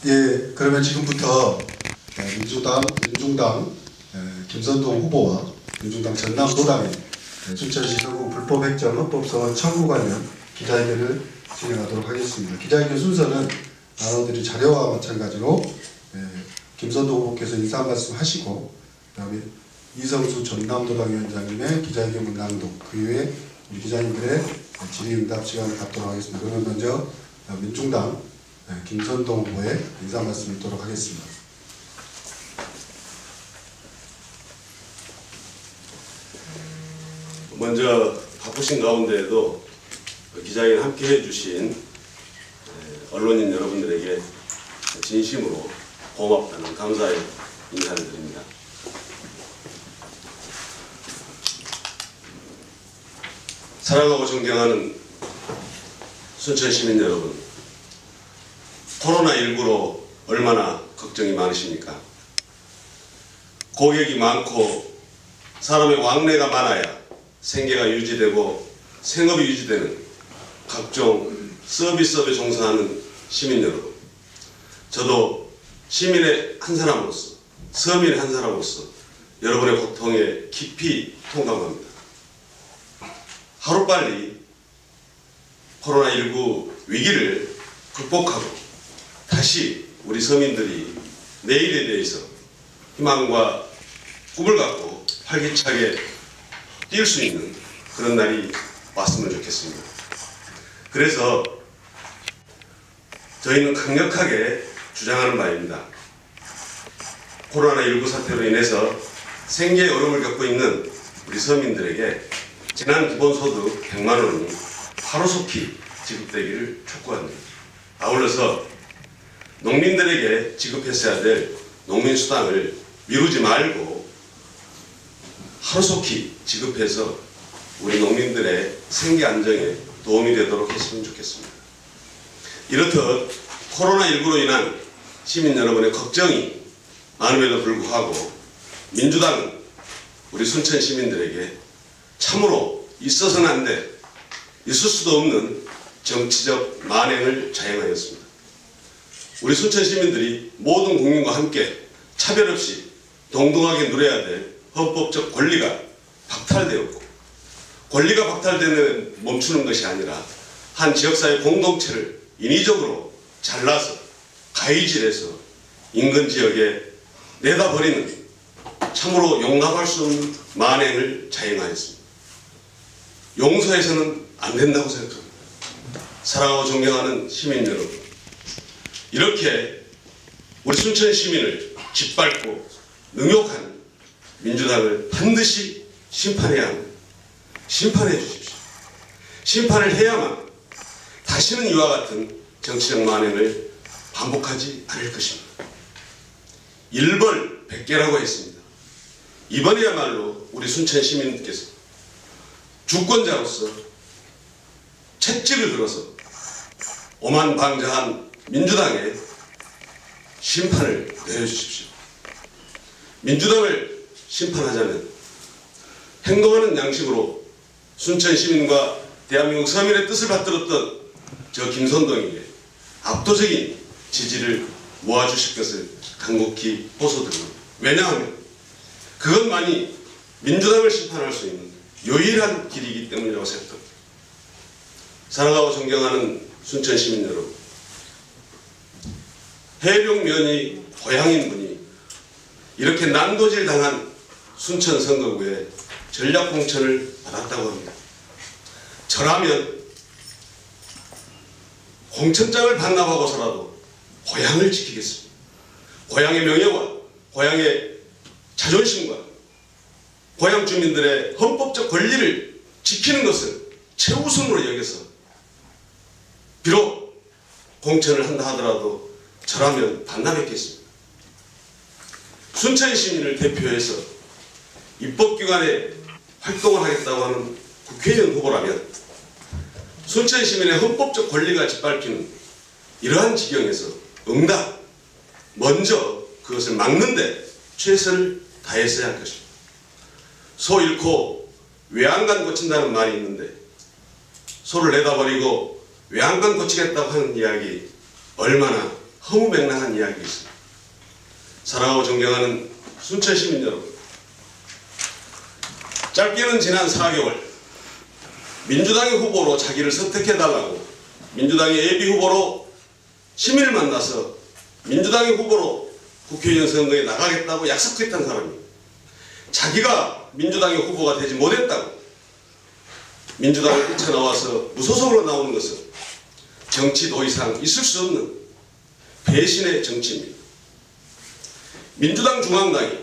예, 그러면 지금부터 민중당 김선동 후보와 민중당 전남도당의 순천시 서구 불법 획정 헌법소원 청구 관련 기자회견을 진행하도록 하겠습니다. 기자회견 순서는 나눠드린 자료와 마찬가지로 김선동 후보께서 인사 말씀 하시고, 그다음에 이성수 전남도당 위원장님의 기자회견 낭독, 그 이후에 우리 기자님들의 질의응답 시간을 갖도록 하겠습니다. 그러면 먼저 민중당 김선동 후보의 인사 말씀을 듣도록 하겠습니다. 먼저 바쁘신 가운데에도 기자회견 함께 해주신 언론인 여러분들에게 진심으로 고맙다는 감사의 인사를 드립니다. 사랑하고 존경하는 순천 시민 여러분, 코로나19로 얼마나 걱정이 많으십니까? 고객이 많고 사람의 왕래가 많아야 생계가 유지되고 생업이 유지되는 각종 서비스업에 종사하는 시민 여러분, 저도 시민의 한 사람으로서, 서민의 한 사람으로서 여러분의 고통에 깊이 통감합니다. 하루빨리 코로나19 위기를 극복하고 다시 우리 서민들이 내일에 대해서 희망과 꿈을 갖고 활기차게 뛸 수 있는 그런 날이 왔으면 좋겠습니다. 그래서 저희는 강력하게 주장하는 바입니다. 코로나19 사태로 인해서 생계의 어려움을 겪고 있는 우리 서민들에게 재난기본소득 100만 원이 하루속히 지급되기를 촉구합니다. 아울러서 농민들에게 지급했어야 될 농민수당을 미루지 말고 하루속히 지급해서 우리 농민들의 생계 안정에 도움이 되도록 했으면 좋겠습니다. 이렇듯 코로나19로 인한 시민 여러분의 걱정이 많음에도 불구하고 민주당은 우리 순천 시민들에게 참으로 있어서는 안 돼, 있을 수도 없는 정치적 만행을 자행하였습니다. 우리 순천 시민들이 모든 국민과 함께 차별 없이 동등하게 누려야 될 헌법적 권리가 박탈되었고, 권리가 박탈되는 멈추는 것이 아니라 한 지역사회 공동체를 인위적으로 잘라서 가위질해서 인근 지역에 내다버리는 참으로 용납할 수 없는 만행을 자행하였습니다. 용서해서는 안 된다고 생각합니다. 사랑하고 존경하는 시민 여러분, 이렇게 우리 순천 시민을 짓밟고 능욕한 민주당을 반드시 심판해야 합니다. 심판해 주십시오. 심판을 해야만 다시는 이와 같은 정치적 만행을 반복하지 않을 것입니다. 일벌 100개라고 했습니다. 이번에야말로 우리 순천 시민께서 주권자로서 채찍을 들어서 오만방자한 민주당에 심판을 내려주십시오. 민주당을 심판하자면 행동하는 양식으로 순천 시민과 대한민국 서민의 뜻을 받들었던 저 김선동에게 압도적인 지지를 모아주실 것을 간곡히 호소드립니다. 왜냐하면 그것만이 민주당을 심판할 수 있는 유일한 길이기 때문이라고 생각합니다. 사랑하고 존경하는 순천 시민 여러분, 해병면이 고향인 분이 이렇게 난도질 당한 순천 선거구에 전략 공천을 받았다고 합니다. 저라면 공천장을 반납하고서라도 고향을 지키겠습니다. 고향의 명예와 고향의 자존심과 고향 주민들의 헌법적 권리를 지키는 것을 최우선으로 여겨서 비록 공천을 한다 하더라도 저라면 반납했겠습니다. 순천 시민을 대표해서 입법기관에 활동을 하겠다고 하는 국회의원 후보라면 순천 시민의 헌법적 권리가 짓밟히는 이러한 지경에서 응답, 먼저 그것을 막는 데 최선을 다했어야 할 것입니다. 소 잃고 외양간 고친다는 말이 있는데 소를 내다버리고 외양간 고치겠다고 하는 이야기 얼마나 허무맹랑한 이야기였습니다. 사랑하고 존경하는 순천 시민 여러분, 짧게는 지난 4개월 민주당의 후보로 자기를 선택해달라고 민주당의 예비 후보로 시민을 만나서 민주당의 후보로 국회의원 선거에 나가겠다고 약속했던 사람이 자기가 민주당의 후보가 되지 못했다고 민주당을 뛰쳐나와서 무소속으로 나오는 것은 정치 더 이상 있을 수 없는 배신의 정치입니다. 민주당 중앙당이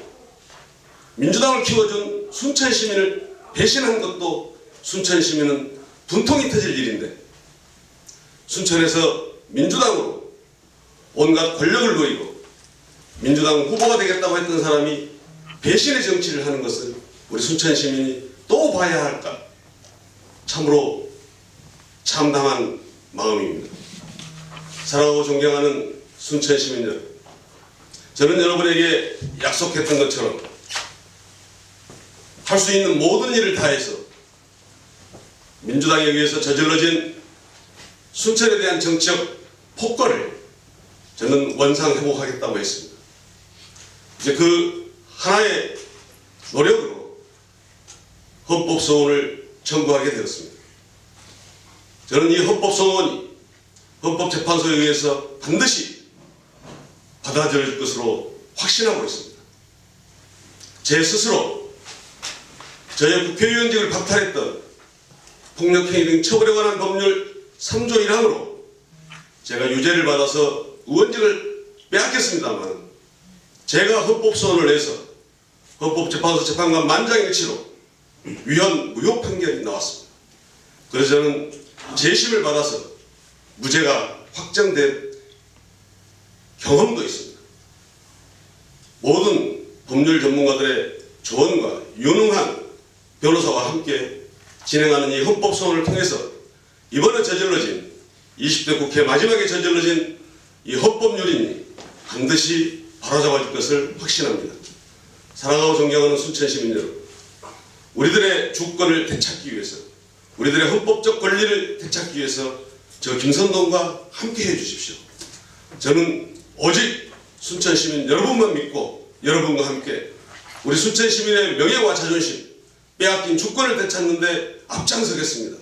민주당을 키워준 순천 시민을 배신한 것도 순천 시민은 분통이 터질 일인데 순천에서 민주당으로 온갖 권력을 누리고 민주당 후보가 되겠다고 했던 사람이 배신의 정치를 하는 것을 우리 순천 시민이 또 봐야 할까? 참으로 참담한 마음입니다. 사랑하고 존경하는 순천 시민 여러분, 저는 여러분에게 약속했던 것처럼 할 수 있는 모든 일을 다해서 민주당에 의해서 저질러진 순천에 대한 정치적 폭거를 저는 원상회복하겠다고 했습니다. 이제 그 하나의 노력으로 헌법소원을 청구하게 되었습니다. 저는 이 헌법소원이 헌법재판소에 의해서 반드시 받아들여질 것으로 확신하고 있습니다. 제 스스로 저의 국회의원직을 박탈했던 폭력행위 등 처벌에 관한 법률 3조 1항으로 제가 유죄를 받아서 의원직을 빼앗겼습니다만 제가 헌법소원을 내서 헌법재판소 재판관 만장일치로 위헌 무효 판결이 나왔습니다. 그래서 저는 재심을 받아서 무죄가 확정된 경험도 있습니다. 모든 법률 전문가들의 조언과 유능한 변호사와 함께 진행하는 이 헌법소원을 통해서 이번에 저질러진 20대 국회 마지막에 저질러진 이 헌법유린이 반드시 바로잡아질 것을 확신합니다. 사랑하고 존경하는 순천 시민 여러분, 우리들의 주권을 되찾기 위해서 우리들의 헌법적 권리를 되찾기 위해서 저 김선동과 함께 해주십시오. 저는 오직 순천 시민 여러분만 믿고 여러분과 함께 우리 순천 시민의 명예와 자존심, 빼앗긴 주권을 되찾는데 앞장서겠습니다.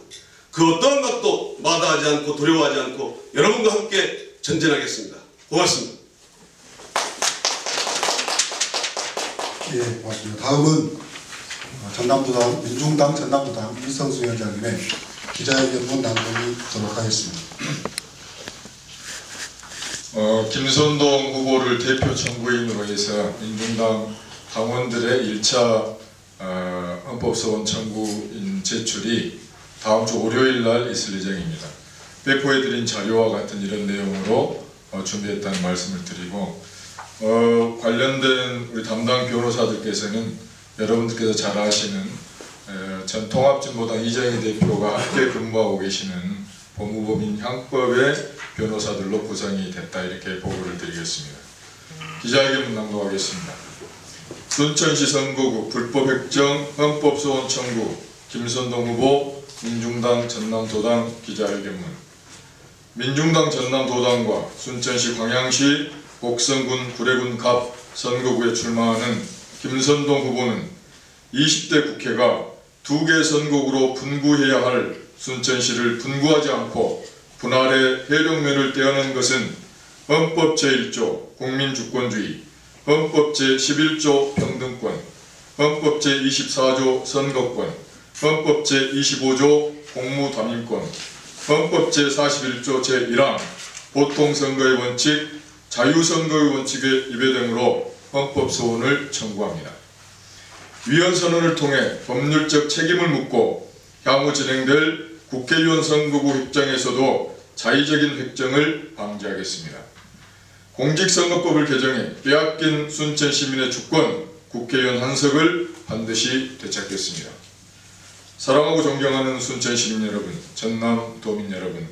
그 어떠한 것도 마다하지 않고 두려워하지 않고 여러분과 함께 전진하겠습니다. 고맙습니다. 예, 고맙습니다. 다음은 전남도당 민중당 전남도당 이성수 위원장님의 기자회견문 낭독이도록 하겠습니다. 김선동 후보를 대표 청구인으로 해서 민중당 당원들의 1차 헌법소원 청구인 제출이 다음 주 월요일 날 있을 예정입니다. 배포해드린 자료와 같은 이런 내용으로 준비했다는 말씀을 드리고 관련된 우리 담당 변호사들께서는 여러분들께서 잘 아시는 전 통합진보당 이정희 대표가 함께 근무하고 계시는 법무법인 향법의 변호사들로 구성이 됐다 이렇게 보고를 드리겠습니다. 기자회견문 낭독하겠습니다. 순천시 선거구 불법 획정 헌법소원 청구 김선동 후보 민중당 전남도당 기자회견문. 민중당 전남도당과 순천시 광양시 곡성군 구례군 갑 선거구에 출마하는 김선동 후보는 20대 국회가 2개 선거구로 분구해야 할 순천시를 분구하지 않고 분할의 해력면을 떼어낸 것은 헌법 제1조 국민주권주의, 헌법 제11조 평등권, 헌법 제24조 선거권, 헌법 제25조 공무담임권, 헌법 제41조 제1항 보통선거의 원칙, 자유선거의 원칙에 위배되므로 헌법소원을 청구합니다. 위헌선언을 통해 법률적 책임을 묻고 향후 진행될 국회의원 선거구 획정에서도 자의적인 획정을 방지하겠습니다. 공직선거법을 개정해 빼앗긴 순천 시민의 주권, 국회의원 한석을 반드시 되찾겠습니다. 사랑하고 존경하는 순천 시민 여러분, 전남도민 여러분,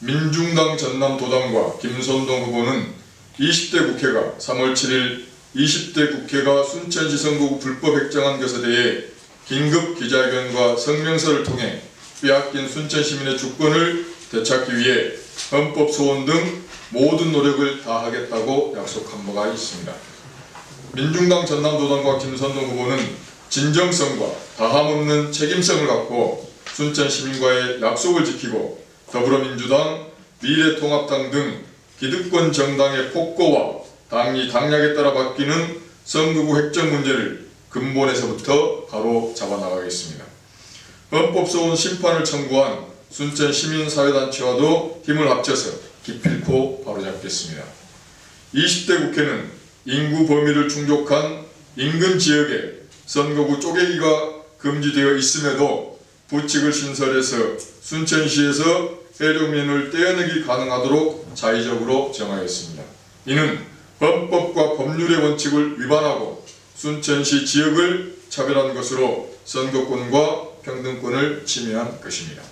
민중당 전남도당과 김선동 후보는 20대 국회가 3월 7일 20대 국회가 순천시 선거구 불법 획정한 것에 대해 긴급 기자회견과 성명서를 통해 빼앗긴 순천 시민의 주권을 되찾기 위해 헌법 소원 등 모든 노력을 다하겠다고 약속한 바가 있습니다. 민중당 전남도당과 김선동 후보는 진정성과 다함없는 책임성을 갖고 순천 시민과의 약속을 지키고 더불어민주당, 미래통합당 등 기득권 정당의 폭거와 당리 당략에 따라 바뀌는 선거구 획정 문제를 근본에서부터 바로 잡아나가겠습니다. 헌법소원 심판을 청구한 순천 시민사회단체와도 힘을 합쳐서 기필코 바로잡겠습니다. 20대 국회는 인구 범위를 충족한 인근 지역에 선거구 쪼개기가 금지되어 있음에도 부칙을 신설해서 순천시에서 해룡면을 떼어내기 가능하도록 자의적으로 정하였습니다. 이는 헌법과 법률의 원칙을 위반하고 순천시 지역을 차별한 것으로 선거권과 평등권을 침해한 것입니다.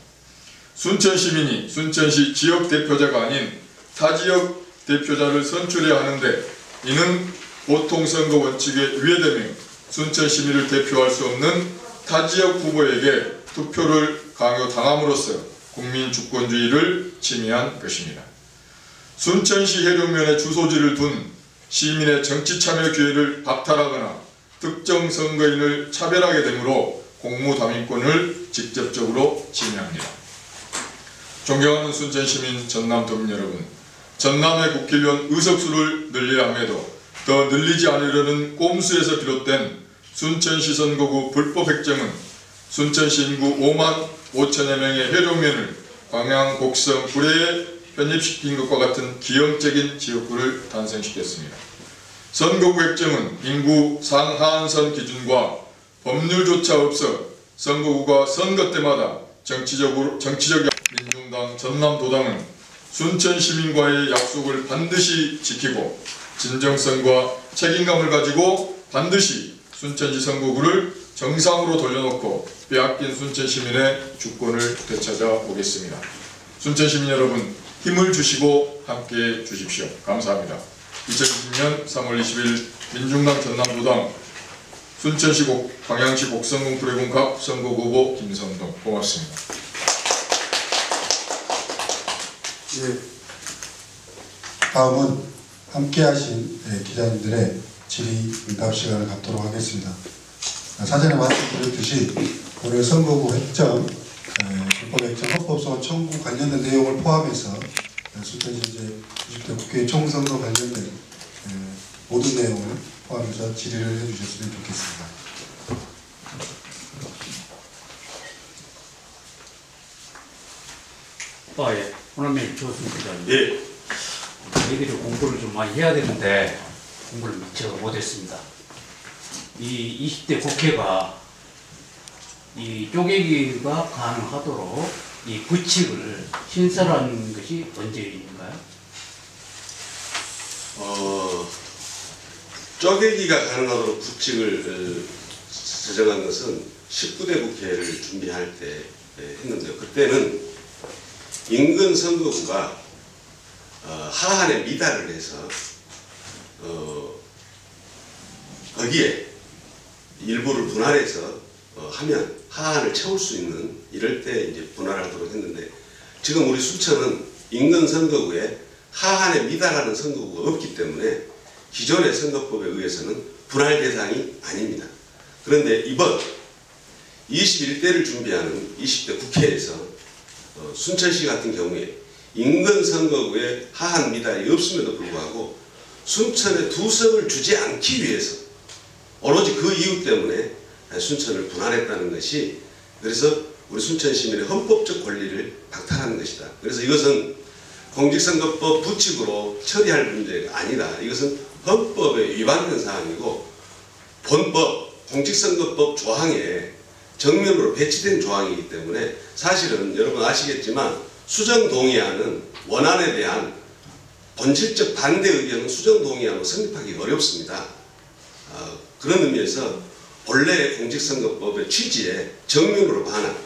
순천 시민이 순천시 지역 대표자가 아닌 타 지역 대표자를 선출해야 하는데 이는 보통선거 원칙에 위배되며 순천 시민을 대표할 수 없는 타 지역 후보에게 투표를 강요당함으로써 국민 주권주의를 침해한 것입니다. 순천시 해룡면에 주소지를 둔 시민의 정치 참여 기회를 박탈하거나 특정 선거인을 차별하게 되므로 공무담임권을 직접적으로 침해합니다. 존경하는 순천시민 전남도민 여러분, 전남의 국회의원 의석수를 늘려야 함에도 더 늘리지 않으려는 꼼수에서 비롯된 순천시 선거구 불법 획정은 순천시 인구 5만 5천여 명의 해룡면을 광양, 곡성, 구례에 편입시킨 것과 같은 기형적인 지역구를 탄생시켰습니다. 선거구 획정은 인구 상하한선 기준과 법률조차 없어 선거구가 선거 때마다 정치적 민중당 전남도당은 순천 시민과의 약속을 반드시 지키고 진정성과 책임감을 가지고 반드시 순천시 선거구를 정상으로 돌려놓고 빼앗긴 순천 시민의 주권을 되찾아 보겠습니다. 순천 시민 여러분, 힘을 주시고 함께해 주십시오. 감사합니다. 2020년 3월 20일 민중당 전남도당 순천시 광양시 곡성군 구례군 갑 선거구 후보 김선동. 고맙습니다. 예, 다음은 함께하신 기자님들의 질의응답 시간을 갖도록 하겠습니다. 사전에 말씀드렸듯이 올해 선거구 획정, 불법 획정 헌법소원 청구 관련된 내용을 포함해서 순천시 이제 20대 국회 총선거 관련된 모든 내용을 포함해서 질의를 해주셨으면 좋겠습니다. 예. 호남면 조순 기자님. 예. 저희들이 공부를 좀 많이 해야 되는데 공부를 미처 못했습니다. 이 20대 국회가 이 쪼개기가 가능하도록 이 부칙을 신설한 것이 언제인가요? 쪼개기가 가능하도록 부칙을 제정한 것은 19대 국회를 준비할 때 했는데요. 그때는 인근 선거구가 하한에 미달을 해서 거기에 일부를 분할해서 하면 하한을 채울 수 있는 이럴 때 이제 분할하도록 했는데 지금 우리 순천은 인근 선거구에 하한에 미달하는 선거구가 없기 때문에 기존의 선거법에 의해서는 분할 대상이 아닙니다. 그런데 이번 21대를 준비하는 20대 국회에서 순천시 같은 경우에 인근 선거구에 하한 미달이 없음에도 불구하고 순천에 2석을 주지 않기 위해서 오로지 그 이유 때문에 순천을 분할했다는 것이 그래서 우리 순천 시민의 헌법적 권리를 박탈하는 것이다. 그래서 이것은 공직선거법 부칙으로 처리할 문제가 아니다. 이것은 헌법에 위반된 사항이고 본법 공직선거법 조항에 정면으로 배치된 조항이기 때문에 사실은 여러분 아시겠지만 수정동의안은 원안에 대한 본질적 반대 의견은 수정동의안으로 성립하기 어렵습니다. 그런 의미에서 본래의 공직선거법의 취지에 정면으로 반한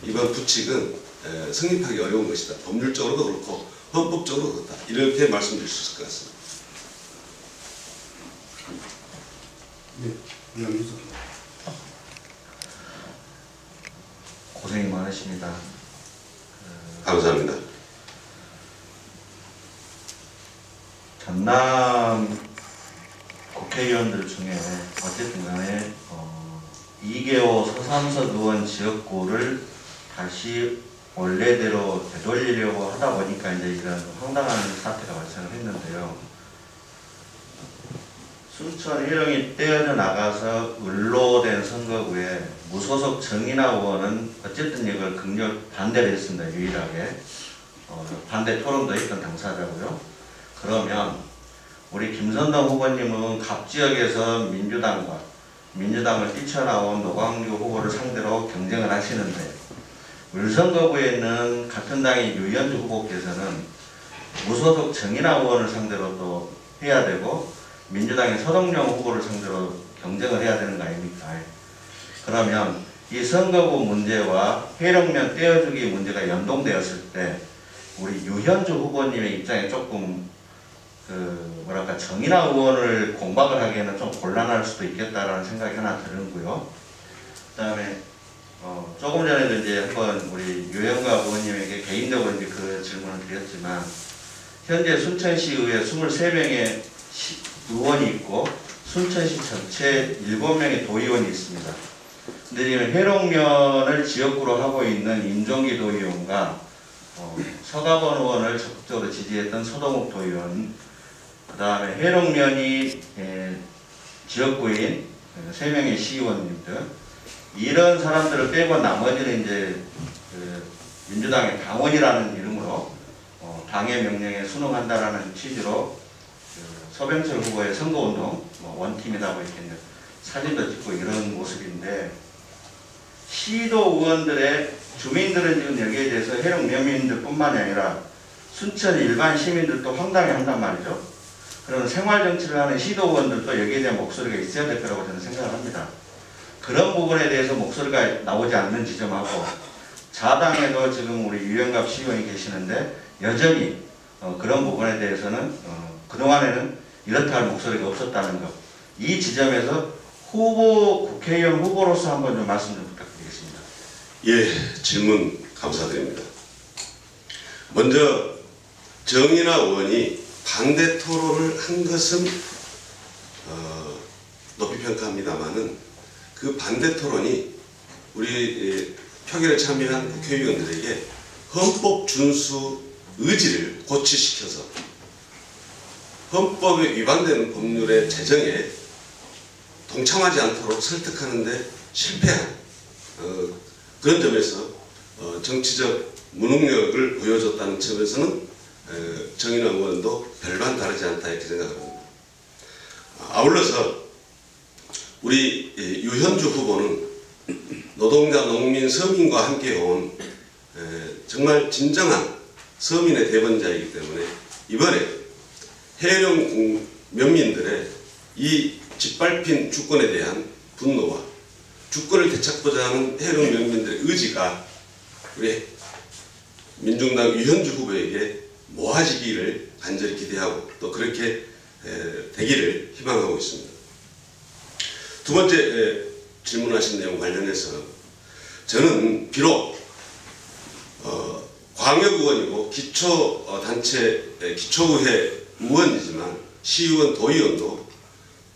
이번 부칙은 성립하기 어려운 것이다. 법률적으로도 그렇고 헌법적으로도 그렇다. 이렇게 말씀드릴 수 있을 것 같습니다. 네, 이양규석. 고생이 많으십니다. 감사합니다. 전남 국회의원들 중에 어쨌든 간에 2개호 서삼석 의원 지역구를 다시 원래대로 되돌리려고 하다 보니까 이제 이런 황당한 사태가 발생을 했는데요. 순천 1홍이 떼어져 나가서 을로된 선거구에 무소속 정인하 의원은 어쨌든 이걸 극렬 반대를 했습니다. 유일하게. 반대 토론도 했던 당사자고요. 그러면 우리 김선동 후보님은 갑지역에서 민주당을 뛰쳐나온 노광규 후보를 상대로 경쟁을 하시는데 을선거구에 있는 같은 당의 유현주 후보께서는 무소속 정인하 의원을 상대로 또 해야 되고 민주당의 서동영 후보를 상대로 경쟁을 해야 되는 거 아닙니까? 그러면 이 선거구 문제와 해령면 떼어주기 문제가 연동되었을 때 우리 유현주 후보님의 입장에 조금 뭐랄까 정인하 의원을 공박을 하기에는 좀 곤란할 수도 있겠다라는 생각이 하나 드는고요. 그다음에 조금 전에도 이제 한번 우리 유영갑 의원님에게 개인적으로 이제 그 질문을 드렸지만 현재 순천시의회 23명의 의원이 있고 순천시 전체 7명의 도의원이 있습니다. 근데 지금 해롱면을 지역구로 하고 있는 임종기 도의원과 서가번 의원을 적극적으로 지지했던 서동욱 도의원, 그 다음에 해롱면이 지역구인 3명의 시의원님들, 이런 사람들을 빼고 나머지는 이제 민주당의 당원이라는 이름으로 당의 명령에 순응한다라는 취지로 서병철 후보의 선거운동 원팀이라고 이렇게 사진도 찍고 이런 모습인데, 시도 의원들의 주민들은 지금 여기에 대해서 해령 면민들뿐만이 아니라 순천 일반 시민들도 황당해한단 말이죠. 그런 생활정치를 하는 시도 의원들도 여기에 대한 목소리가 있어야 될 거라고 저는 생각을 합니다. 그런 부분에 대해서 목소리가 나오지 않는 지점하고, 자당에도 지금 우리 유영갑 시의원이 계시는데 여전히 그런 부분에 대해서는 그동안에는 이렇다 할 목소리가 없었다는 것, 이 지점에서 국회의원 후보로서 한번 좀 말씀 좀 부탁드리겠습니다. 예, 질문 감사드립니다. 먼저 정인하 의원이 반대 토론을 한 것은 높이 평가합니다마는 그 반대 토론이 우리 표결에 참여한 국회의원들에게 헌법 준수 의지를 고취시켜서 헌법에 위반되는 법률의 제정에 동참하지 않도록 설득하는 데 실패한 그런 점에서 정치적 무능력을 보여줬다는 점에서는 정인하 의원도 별반 다르지 않다 이렇게 생각합니다. 아울러서 우리 유현주 후보는 노동자, 농민, 서민과 함께 온 정말 진정한 서민의 대변자이기 때문에 이번에 해령 면민들의 이 짓밟힌 주권에 대한 분노와 주권을 되찾고자 하는 해령 면민들의 의지가 우리 민중당 유현주 후보에게 모아지기를 간절히 기대하고 또 그렇게 되기를 희망하고 있습니다. 두 번째 질문하신 내용 관련해서 저는 비록 광역의원이고 기초단체 기초의회 의원이지만 시의원, 도의원도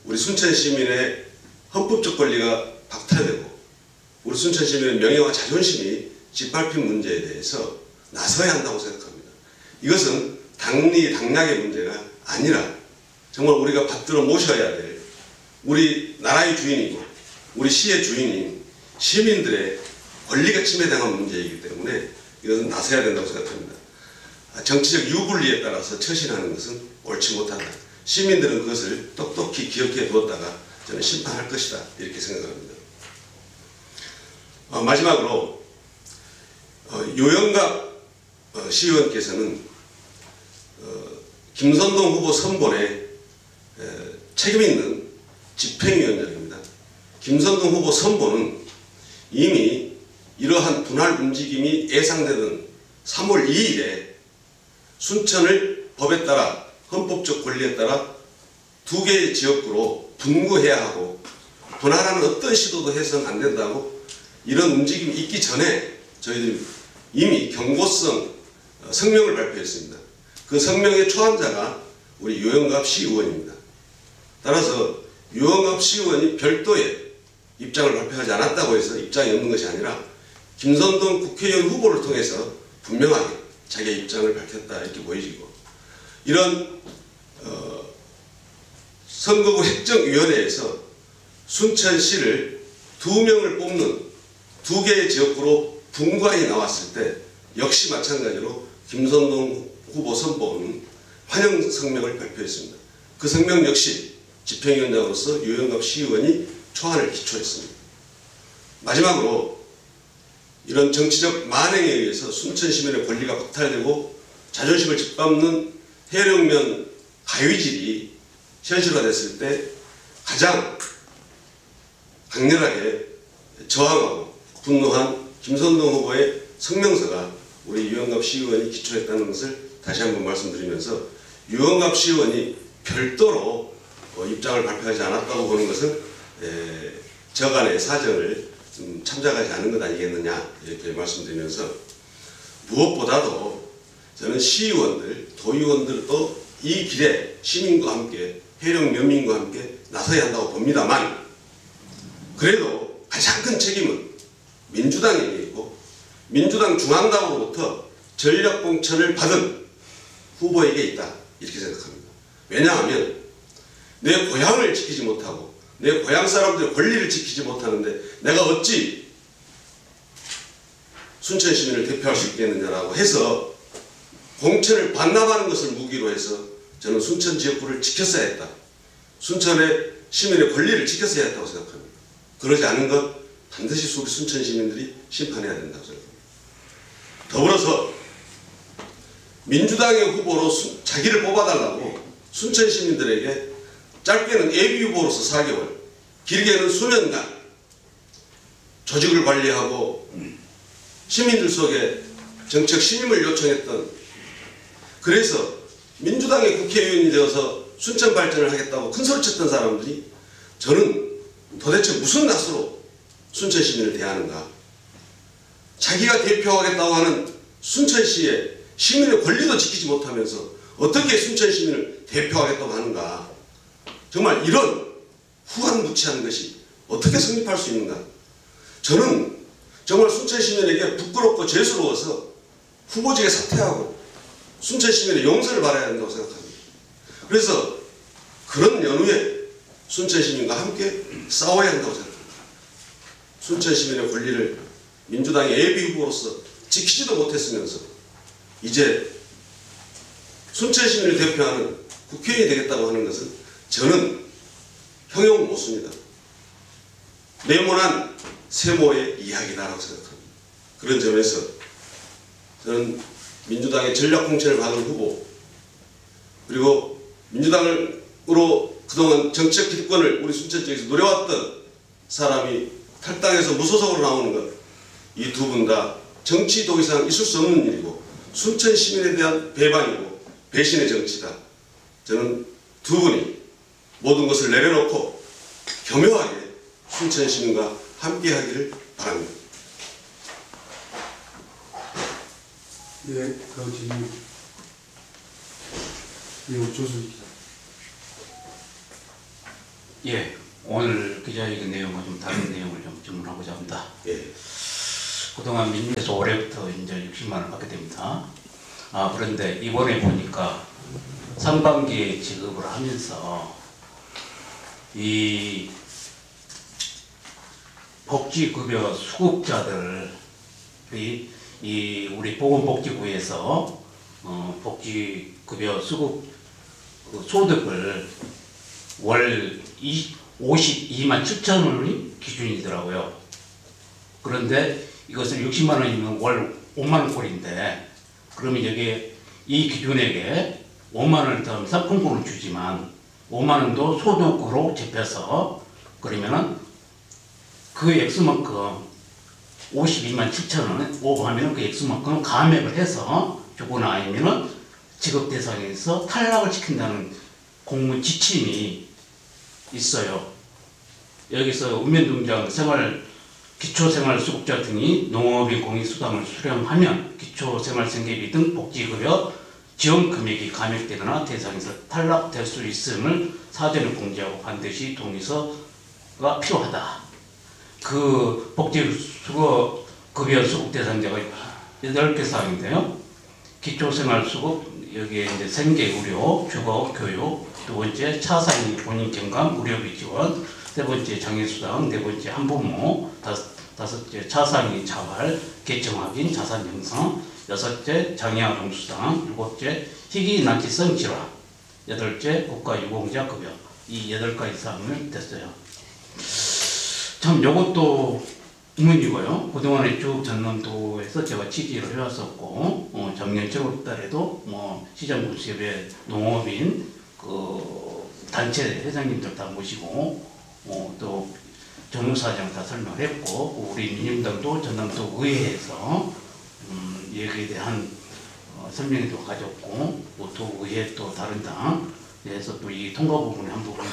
우리 순천 시민의 헌법적 권리가 박탈되고 우리 순천 시민의 명예와 자존심이 짓밟힌 문제에 대해서 나서야 한다고 생각합니다. 이것은 당락의 문제가 아니라 정말 우리가 받들어 모셔야 될 우리 나라의 주인이고 우리 시의 주인인 시민들의 권리가 침해당한 문제이기 때문에 이것은 나서야 된다고 생각합니다. 정치적 유불리에 따라서 처신하는 것은 옳지 못하다. 시민들은 그것을 똑똑히 기억해 두었다가 저는 심판할 것이다 이렇게 생각합니다. 마지막으로 유영갑 시의원께서는 김선동 후보 선본에 책임있는 집행위원장입니다. 김선동 후보 선본은 이미 이러한 분할 움직임이 예상되던 3월 2일에 순천을 법에 따라 헌법적 권리에 따라 2개의 지역구로 분구해야 하고 분할하는 어떤 시도도 해서는 안 된다고 이런 움직임이 있기 전에 저희들이 이미 경고성 성명을 발표했습니다. 그 성명의 초안자가 우리 유영갑 시의원입니다. 따라서 유영갑 시의원이 별도의 입장을 발표하지 않았다고 해서 입장이 없는 것이 아니라 김선동 국회의원 후보를 통해서 분명하게 자기의 입장을 밝혔다 이렇게 보여지고, 이런 선거구 획정위원회에서 순천시를 2명을 뽑는 2개의 지역구로 분과이 나왔을 때 역시 마찬가지로 김선동 후보 선보는 환영 성명을 발표했습니다. 그 성명 역시 집행위원장으로서 유영갑 시의원이 초안을 기초했습니다. 마지막으로 이런 정치적 만행에 의해서 순천 시민의 권리가 박탈되고 자존심을 짓밟는 해령면 가위질이 현실화됐을 때 가장 강렬하게 저항하고 분노한 김선동 후보의 성명서가 우리 유영갑 시의원이 기초했다는 것을 다시 한번 말씀드리면서, 유영갑 시의원이 별도로 입장을 발표하지 않았다고 보는 것은 저간의 사정을 좀 참작하지 않은 것 아니겠느냐 이렇게 말씀드리면서, 무엇보다도 저는 시의원들, 도의원들도 이 길에 시민과 함께, 해령 면민과 함께 나서야 한다고 봅니다만, 그래도 가장 큰 책임은 민주당에게 있고 민주당 중앙당으로부터 전략공천을 받은 후보에게 있다 이렇게 생각합니다. 왜냐하면 내 고향을 지키지 못하고 내 고향 사람들의 권리를 지키지 못하는데 내가 어찌 순천 시민을 대표할 수 있겠느냐라고 해서 공천을 반납하는 것을 무기로 해서 저는 순천 지역구를 지켰어야 했다. 순천의 시민의 권리를 지켰어야 했다고 생각합니다. 그러지 않은 것 반드시 우리 순천 시민들이 심판해야 된다고 생각합니다. 더불어서 민주당의 후보로 자기를 뽑아달라고 순천 시민들에게 짧게는 예비 후보로서 4개월, 길게는 수년간 조직을 관리하고 시민들 속에 정책 신임을 요청했던, 그래서 민주당의 국회의원이 되어서 순천 발전을 하겠다고 큰소리쳤던 사람들이 저는 도대체 무슨 낯으로 순천 시민을 대하는가, 자기가 대표하겠다고 하는 순천시의 시민의 권리도 지키지 못하면서 어떻게 순천 시민을 대표하겠다고 하는가, 정말 이런 후한무치한 것이 어떻게 성립할 수 있는가. 저는 정말 순천 시민에게 부끄럽고 죄스러워서 후보직에 사퇴하고 순천 시민의 용서를 받아야 된다고 생각합니다. 그래서 그런 연후에 순천 시민과 함께 싸워야 한다고 생각합니다. 순천 시민의 권리를 민주당의 예비 후보로서 지키지도 못했으면서 이제 순천 시민을 대표하는 국회의원이 되겠다고 하는 것은 저는 형용 못 씁니다. 네모난 세모의 이야기다라고 생각합니다. 그런 점에서 저는 민주당의 전략공천을 받은 후보, 그리고 민주당으로 그동안 정책 기득권을 우리 순천 지역에서 노려왔던 사람이 탈당해서 무소속으로 나오는 것, 이 두 분 다 정치 도의상 있을 수 없는 일이고 순천 시민에 대한 배반이고 배신의 정치다. 저는 두 분이 모든 것을 내려놓고 교묘하게 순천 시민과 함께하기를 바랍니다. 네, 다음 질문. 조수 기자. 예, 오늘 기자회견 내용과 좀 다른 내용을 좀 질문하고자 합니다. 예. 그동안 민주에서 올해부터 이제 60만 원 받게 됩니다. 그런데 이번에 보니까 상반기에 지급을 하면서 이 복지급여 수급자들이 이 우리 보건복지부에서 복지급여 수급 소득을 월 52만 7천 원이 기준이더라고요. 그런데 이것을 60만 원이면 월 5만 원꼴인데, 그러면 여기에 이 기준액에 5만 원을 더하면 상품권을 주지만 5만 원도 소득으로 잡혀서 그러면은 그 액수만큼 52만 7천 원 오버하면 그 액수만큼 감액을 해서 주거나 아니면은 지급 대상에서 탈락을 시킨다는 공문 지침이 있어요. 여기서 읍면동장 기초생활수급자 등이 농업인 공익수당을 수령하면 기초생활생계비 등 복지급여 지원 금액이 감액되거나 대상에서 탈락될 수 있음을 사전에 공지하고 반드시 동의서가 필요하다. 그 복지수급 급여 수급 대상자가 8개 사항인데요. 기초생활수급, 여기에 이제 생계의료, 주거, 교육, 두 번째 차상위 본인 건강 의료비 지원, 세 번째 장애수당, 네 번째 한부모, 다섯째 차상위 자활, 계층 확인, 자산 형성, 여섯째 장애아동수당, 일곱째 희귀난치성 질환, 여덟째 국가유공자 급여. 이 8가지 사항을 댔어요. 참 요것도 의문이고요. 그동안에 쭉 전남도에서 제가 취재를 해왔었고, 작년 7월달에도 뭐 시장군수협의 농업인 그 단체 회장님들 다 모시고 또 정무사장 다 설명했고, 우리 민주당도 전남도 의회에서 여기에 대한 설명도 가졌고, 또 의회 또 다른 당에서 또 이 통과 부분에 한 부분도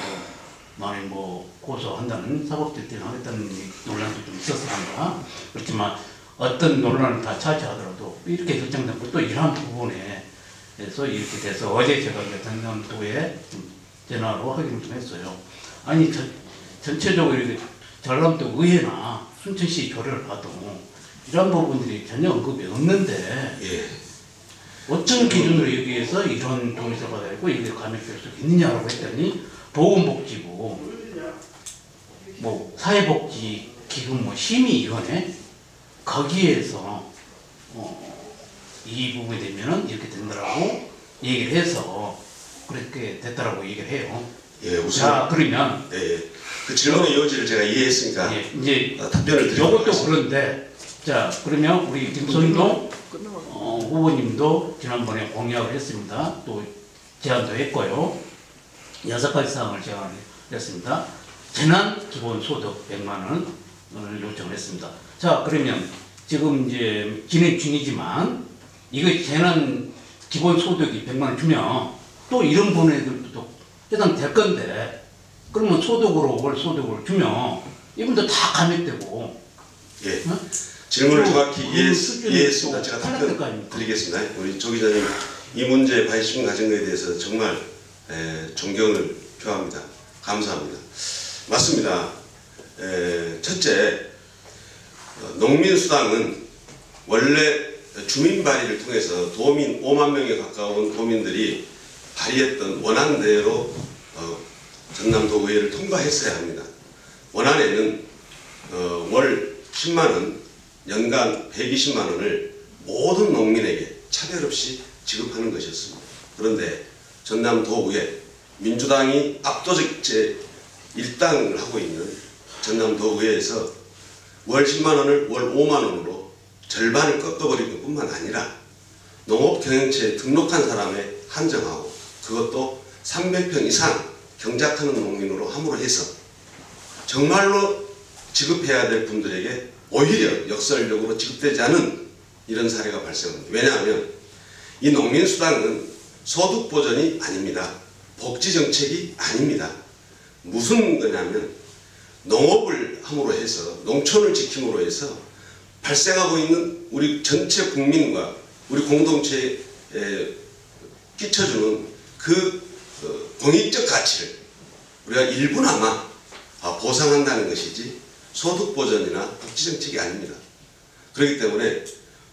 많이 뭐 고소한다는 사법질대를 하겠다는 논란도 좀 있었습니다. 그렇지만 어떤 논란을 다 차지하더라도 이렇게 결정된 것도 이러한 부분에서 이렇게 돼서 어제 제가 전남도에 전화로 확인을 좀 했어요. 아니 전체적으로 이렇게 전남도 의회나 순천시 조례를 봐도 이런 부분들이 전혀 언급이 없는데 예. 어떤 기준으로 여기에서 이런 동의서가 되고 이게 감액될 수 있느냐라고 했더니 보건복지부, 뭐 사회복지기금 뭐 심의위원회 거기에서 이 부분이 되면은 이렇게 된다라고 얘기를 해서 그렇게 됐다라고 얘기를 해요. 예, 우선 자 그러면 그 질문의 여지를 제가 이해했으니까 예, 이제 답변을 드리도록 이것도 하겠습니다. 그런데 자 그러면 우리 김선동 후보님도 지난번에 공약을 했습니다. 또 제안도 했고요. 6가지 사항을 제안했습니다. 재난 기본소득 100만 원을 요청을 했습니다. 자 그러면 지금 이제 진행 중이지만 이거 재난 기본소득이 100만 원 주면 또 이런 분들도 해당될 건데 그러면 소득으로 월 소득을 주면 이분들 다 감액되고 예. 어? 질문을 정확히 수준이 이해했습니다. 또 제가 탈락될 거 답변 아닙니까? 드리겠습니다. 우리 조 기자님 이 문제에 관심 가진 것에 대해서 정말 존경을 표합니다. 감사합니다. 맞습니다. 첫째, 농민수당은 원래 주민 발의를 통해서 도민 5만 명에 가까운 도민들이 발의했던 원안대로 전남도 의회를 통과했어야 합니다. 원안에는 월 10만 원, 연간 120만 원을 모든 농민에게 차별 없이 지급하는 것이었습니다. 그런데 전남도의회 민주당이 압도적 제1당을 하고 있는 전남도의회에서 월 10만 원을 월 5만 원으로 절반을 꺾어버린 것뿐만 아니라 농업경영체에 등록한 사람에 한정하고 그것도 300평 이상 경작하는 농민으로 함으로 해서 정말로 지급해야 될 분들에게 오히려 역설적으로 지급되지 않은 이런 사례가 발생합니다. 왜냐하면 이 농민수당은 소득보전이 아닙니다. 복지정책이 아닙니다. 무슨 거냐면 농업을 함으로 해서 농촌을 지킴으로 해서 발생하고 있는 우리 전체 국민과 우리 공동체에 끼쳐주는 그 공익적 가치를 우리가 일부나마 보상한다는 것이지 소득보전이나 복지정책이 아닙니다. 그렇기 때문에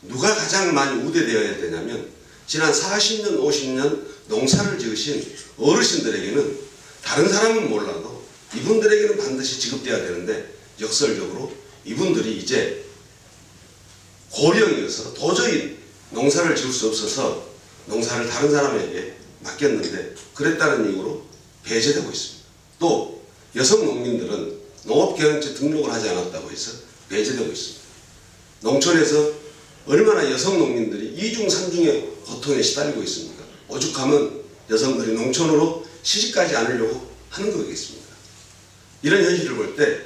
누가 가장 많이 우대되어야 되냐면 지난 40년, 50년 농사를 지으신 어르신들에게는 다른 사람은 몰라도 이분들에게는 반드시 지급돼야 되는데 역설적으로 이분들이 이제 고령이어서 도저히 농사를 지을 수 없어서 농사를 다른 사람에게 맡겼는데 그랬다는 이유로 배제되고 있습니다. 또 여성 농민들은 농업경영체 등록을 하지 않았다고 해서 배제되고 있습니다. 농촌에서 얼마나 여성 농민들이 이중 삼중의 고통에 시달리고 있습니까? 오죽하면 여성들이 농촌으로 시집가지 않으려고 하는 거겠습니까? 이런 현실을 볼 때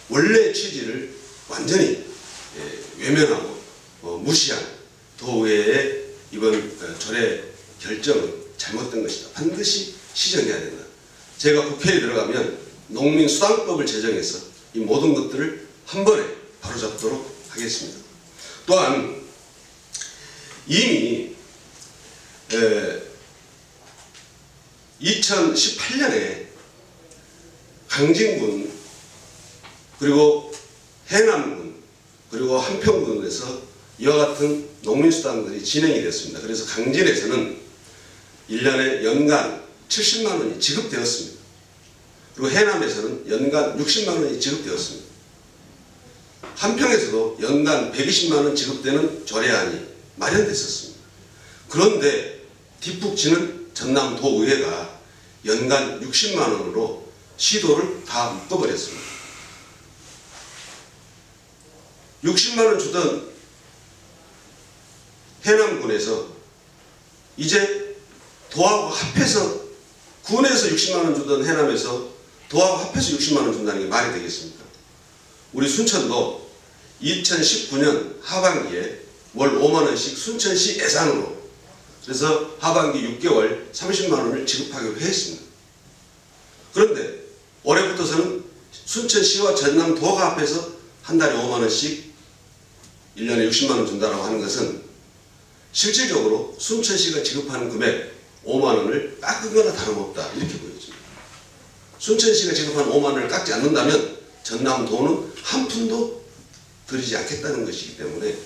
원래의 취지를 완전히 외면하고 무시한 도의회의 이번 조례 결정은 잘못된 것이다. 반드시 시정해야 된다. 제가 국회에 들어가면 농민수당법을 제정해서 이 모든 것들을 한 번에 바로잡도록 하겠습니다. 또한 이미 2018년에 강진군 그리고 해남군 그리고 한평군에서 이와 같은 농민수당들이 진행이 됐습니다. 그래서 강진에서는 1년에 연간 70만 원이 지급되었습니다. 그리고 해남에서는 연간 60만 원이 지급되었습니다. 한평에서도 연간 120만 원 지급되는 조례안이 마련됐었습니다. 그런데 뒷북치는 전남도의회가 연간 60만 원으로 시도를 다 묶어버렸습니다. 60만 원 주던 해남군에서 이제 도하고 합해서 군에서 60만 원 주던 해남에서 도하고 합해서 60만 원 준다는 게 말이 되겠습니까? 우리 순천도 2019년 하반기에 월 5만 원씩 순천시 예산으로 그래서 하반기 6개월 30만 원을 지급하기로 했습니다. 그런데 올해부터서는 순천시와 전남도가 합해서 한 달에 5만 원씩 1년에 60만 원 준다고 하는 것은 실질적으로 순천시가 지급하는 금액 5만 원을 깎은 거나 다름없다 이렇게 보여집니다. 순천시가 지급하는 5만 원을 깎지 않는다면 전남도는 한 푼도 들이지 않겠다는 것이기 때문에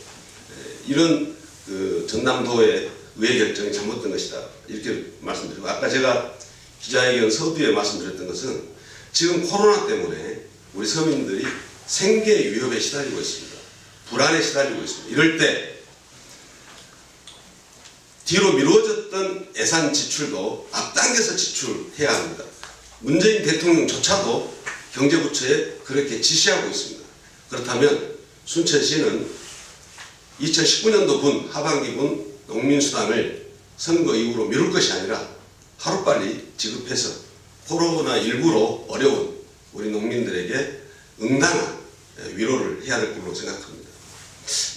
이런 그 전남도의 의회 결정이 잘못된 것이다 이렇게 말씀드리고, 아까 제가 기자회견 서두에 말씀드렸던 것은 지금 코로나 때문에 우리 서민들이 생계 위협에 시달리고 있습니다. 불안에 시달리고 있습니다. 이럴 때 뒤로 미루어졌던 예산 지출도 앞당겨서 지출해야 합니다. 문재인 대통령조차도 경제부처에 그렇게 지시하고 있습니다. 그렇다면 순천시는 2019년도 하반기분 농민수당을 선거 이후로 미룰 것이 아니라 하루빨리 지급해서 코로나19로 어려운 우리 농민들에게 응당한 위로를 해야 될 걸로 생각합니다.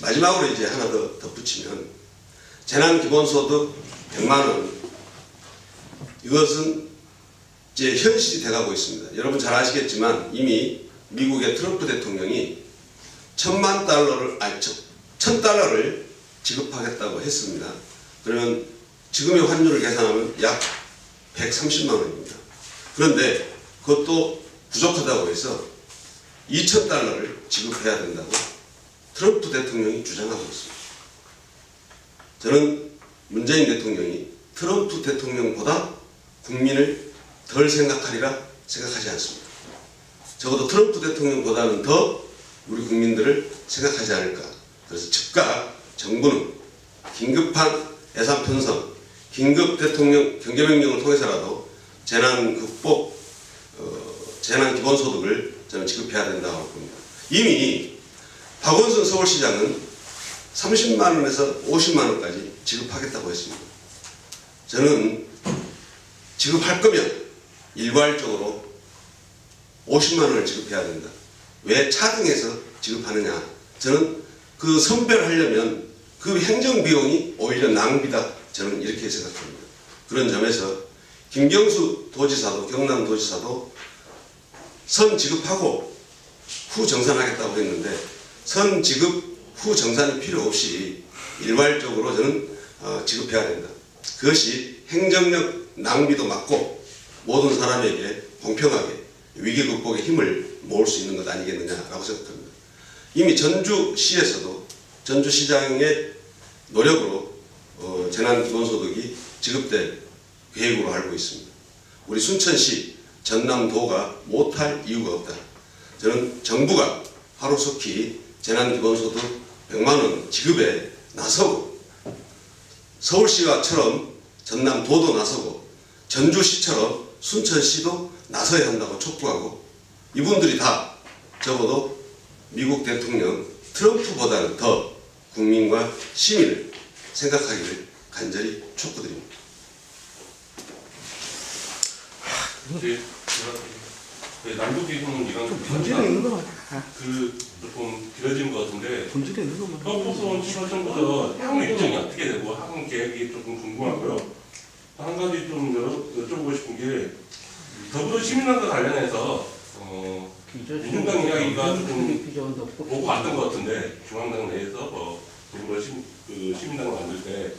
마지막으로 이제 하나 더 덧붙이면 재난기본소득 100만 원, 이것은 이제 현실이 돼가고 있습니다. 여러분 잘 아시겠지만 이미 미국의 트럼프 대통령이 1,000달러를 지급하겠다고 했습니다. 그러면 지금의 환율을 계산하면 약 130만 원입니다. 그런데 그것도 부족하다고 해서 2,000달러를 지급해야 된다고 트럼프 대통령이 주장하고 있습니다. 저는 문재인 대통령이 트럼프 대통령보다 국민을 덜 생각하리라 생각하지 않습니다. 적어도 트럼프 대통령보다는 더 우리 국민들을 생각하지 않을까. 그래서 즉각 정부는 긴급한 예산 편성, 긴급 대통령 경제명령을 통해서라도 재난 극복, 재난 기본소득을 저는 지급해야 된다고 봅니다. 이미 박원순 서울시장은 30만 원에서 50만 원까지 지급하겠다고 했습니다. 저는 지급할 거면 일괄적으로 50만 원을 지급해야 된다. 왜 차등해서 지급하느냐. 저는 그 선별하려면 그 행정비용이 오히려 낭비다. 저는 이렇게 생각합니다. 그런 점에서 김경수 도지사도 경남도지사도 선 지급하고 후 정산하겠다고 했는데 선 지급 후 정산이 필요 없이 일괄적으로 저는 지급해야 된다. 그것이 행정력 낭비도 막고 모든 사람에게 공평하게 위기 극복의 힘을 모을 수 있는 것 아니겠느냐라고 생각합니다. 이미 전주시에서도 전주시장의 노력으로 재난기본소득이 지급될 계획으로 알고 있습니다. 우리 순천시, 전남도가 못할 이유가 없다. 저는 정부가 하루속히 재난기본소득 100만 원 지급에 나서고 서울시와처럼 전남도도 나서고 전주시처럼 순천시도 나서야 한다고 촉구하고, 이분들이 다 적어도 미국 대통령 트럼프보다는 더 국민과 시민을 생각하기를 간절히 촉구드립니다. 남북기금 이런 본질에 있는 거 같아. 조금 길어지는 것 같은데 본질에 있는 것만. 헌법소원 출발 전부터 향후 일정이 어떻게 되고 향후 계획이 조금 궁금하고요. 한 가지 좀 여쭤보고 싶은 게 더불어 시민당과 관련해서 민중당 이야기가 조금 오고 갔던 것 같은데 중앙당 내에서 더불어 시민당을 만들 때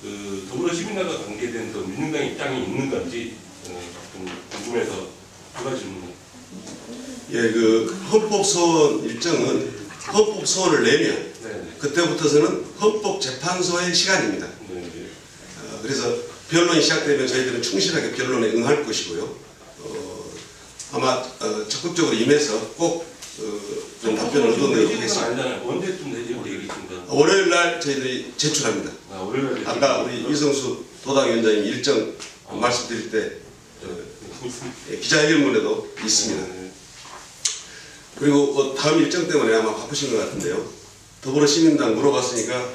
그 더불어시민당과 관계된 그 민주당 입장이 있는 건지 좀 궁금해서 두 가지 질문입니다. 예, 그 헌법소원 일정은 헌법소원을 내면 네. 그때부터서는 헌법재판소의 시간입니다. 네. 그래서 변론이 시작되면 저희들은 충실하게 변론에 응할 것이고요. 아마 적극적으로 임해서 꼭 좀 답변을 얻어내도록 하겠습니다. 아니잖아요. 언제쯤 내지고 되겠습니다. 월요일 날 저희들이 제출합니다. 월요일에 아까 우리 이성수 도당위원장님 일정 말씀드릴 때 기자회견문에도 있습니다. 그리고 다음 일정 때문에 아마 바쁘신 것 같은데요. 더불어시민당 물어봤으니까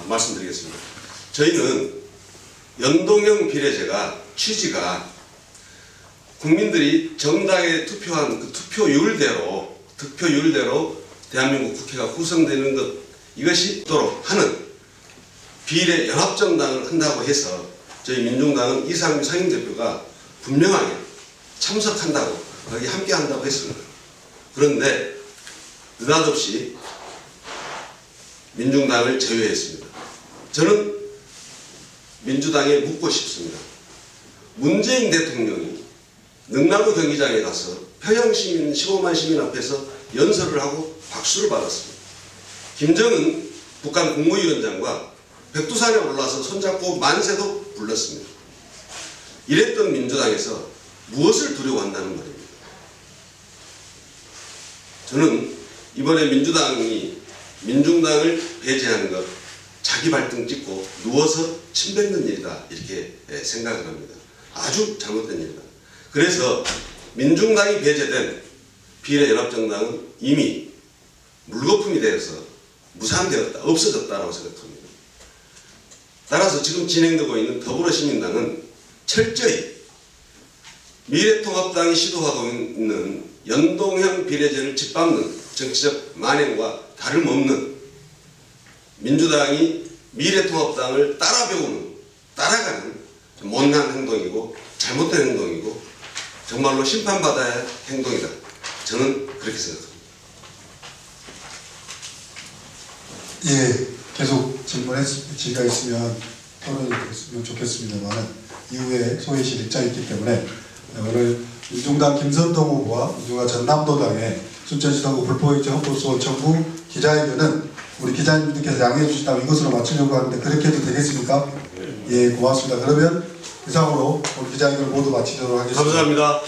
말씀드리겠습니다. 저희는 연동형 비례제가 취지가 국민들이 정당에 투표한 그 득표율대로 대한민국 국회가 구성되는 것, 이것이 있도록 하는 비례 연합정당을 한다고 해서 저희 민중당은 이상민 상임대표가 분명하게 참석한다고, 거기 함께 한다고 했습니다. 그런데 느닷없이 민중당을 제외했습니다. 저는 민주당에 묻고 싶습니다. 문재인 대통령이 능라도 경기장에 가서 평양시민 15만 시민 앞에서 연설을 하고 박수를 받았습니다. 김정은 북한 국무위원장과 백두산에 올라서 손잡고 만세도 불렀습니다. 이랬던 민주당에서 무엇을 두려워한다는 말입니다. 저는 이번에 민중당을 배제하는 것, 자기 발등 찍고 누워서 침 뱉는 일이다, 이렇게 생각을 합니다. 아주 잘못된 일이다. 그래서 민중당이 배제된 비례연합정당은 이미 물거품이 되어서 무산되었다, 없어졌다라고 생각합니다. 따라서 지금 진행되고 있는 더불어시민당은 철저히 미래통합당이 시도하고 있는 연동형 비례제를 짓밟는 정치적 만행과 다름없는, 민주당이 미래통합당을 따라가는 못난 행동이고 잘못된 행동이고 정말로 심판받아야 할 행동이다. 저는 그렇게 생각합니다. 예, 계속 질의가 있으면 토론이 됐으면 좋겠습니다만 이후에 소회실 입장이 있기 때문에 오늘 민중당 김선동 후보와 민중당 전남도당의 순천시도구 불법행정 헌법소원 청구 기자회견은 우리 기자님들께서 양해해 주신다면 이것으로 마치려고 하는데 그렇게 해도 되겠습니까? 예, 고맙습니다. 그러면 이상으로 우리 기자회견을 모두 마치도록 하겠습니다. 감사합니다.